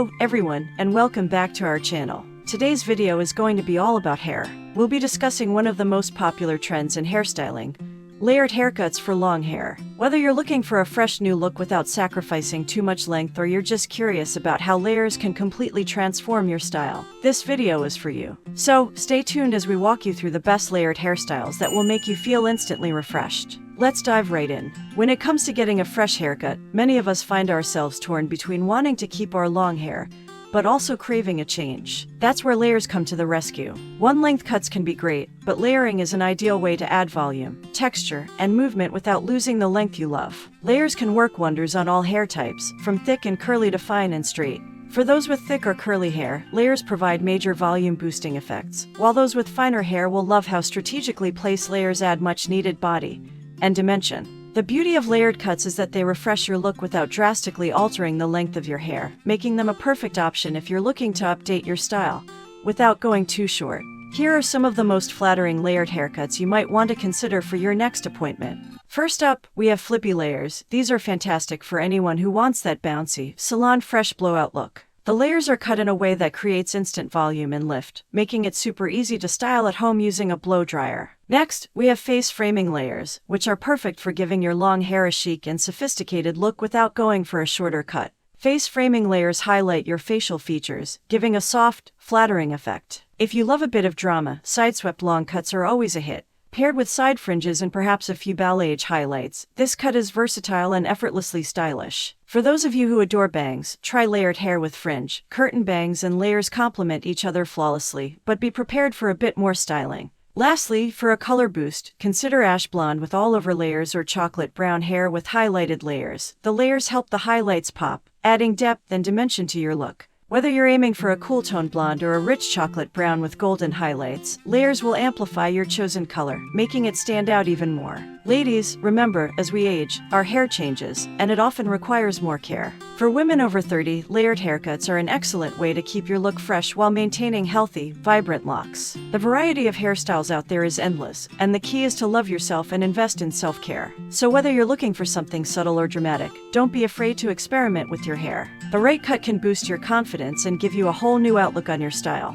Hello, everyone, and welcome back to our channel. Today's video is going to be all about hair. We'll be discussing one of the most popular trends in hairstyling, layered haircuts for long hair. Whether you're looking for a fresh new look without sacrificing too much length, or you're just curious about how layers can completely transform your style, this video is for you. So, stay tuned as we walk you through the best layered hairstyles that will make you feel instantly refreshed. Let's dive right in. When it comes to getting a fresh haircut, many of us find ourselves torn between wanting to keep our long hair, but also craving a change. That's where layers come to the rescue. One-length cuts can be great, but layering is an ideal way to add volume, texture, and movement without losing the length you love. Layers can work wonders on all hair types, from thick and curly to fine and straight. For those with thick or curly hair, layers provide major volume-boosting effects, while those with finer hair will love how strategically placed layers add much-needed body and dimension. The beauty of layered cuts is that they refresh your look without drastically altering the length of your hair, making them a perfect option if you're looking to update your style without going too short. Here are some of the most flattering layered haircuts you might want to consider for your next appointment. First up, we have flippy layers. These are fantastic for anyone who wants that bouncy, salon fresh blowout look. The layers are cut in a way that creates instant volume and lift, making it super easy to style at home using a blow dryer. Next, we have face framing layers, which are perfect for giving your long hair a chic and sophisticated look without going for a shorter cut. Face framing layers highlight your facial features, giving a soft, flattering effect. If you love a bit of drama, side-swept long cuts are always a hit. Paired with side fringes and perhaps a few balayage highlights, this cut is versatile and effortlessly stylish. For those of you who adore bangs, try layered hair with fringe. Curtain bangs and layers complement each other flawlessly, but be prepared for a bit more styling. Lastly, for a color boost, consider ash blonde with all-over layers or chocolate brown hair with highlighted layers. The layers help the highlights pop, adding depth and dimension to your look. Whether you're aiming for a cool tone blonde or a rich chocolate brown with golden highlights, layers will amplify your chosen color, making it stand out even more. Ladies, remember, as we age, our hair changes, and it often requires more care. For women over 30, layered haircuts are an excellent way to keep your look fresh while maintaining healthy, vibrant locks. The variety of hairstyles out there is endless, and the key is to love yourself and invest in self-care. So whether you're looking for something subtle or dramatic, don't be afraid to experiment with your hair. The right cut can boost your confidence and give you a whole new outlook on your style.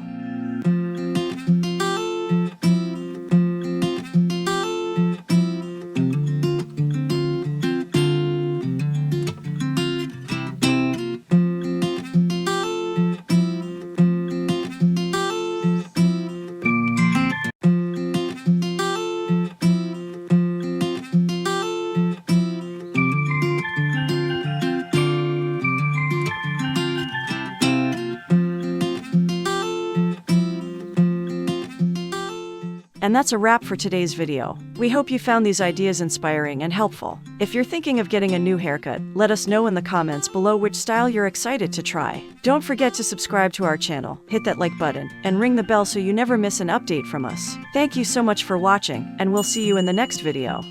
And that's a wrap for today's video. We hope you found these ideas inspiring and helpful. If you're thinking of getting a new haircut, let us know in the comments below which style you're excited to try. Don't forget to subscribe to our channel, hit that like button, and ring the bell so you never miss an update from us. Thank you so much for watching, and we'll see you in the next video.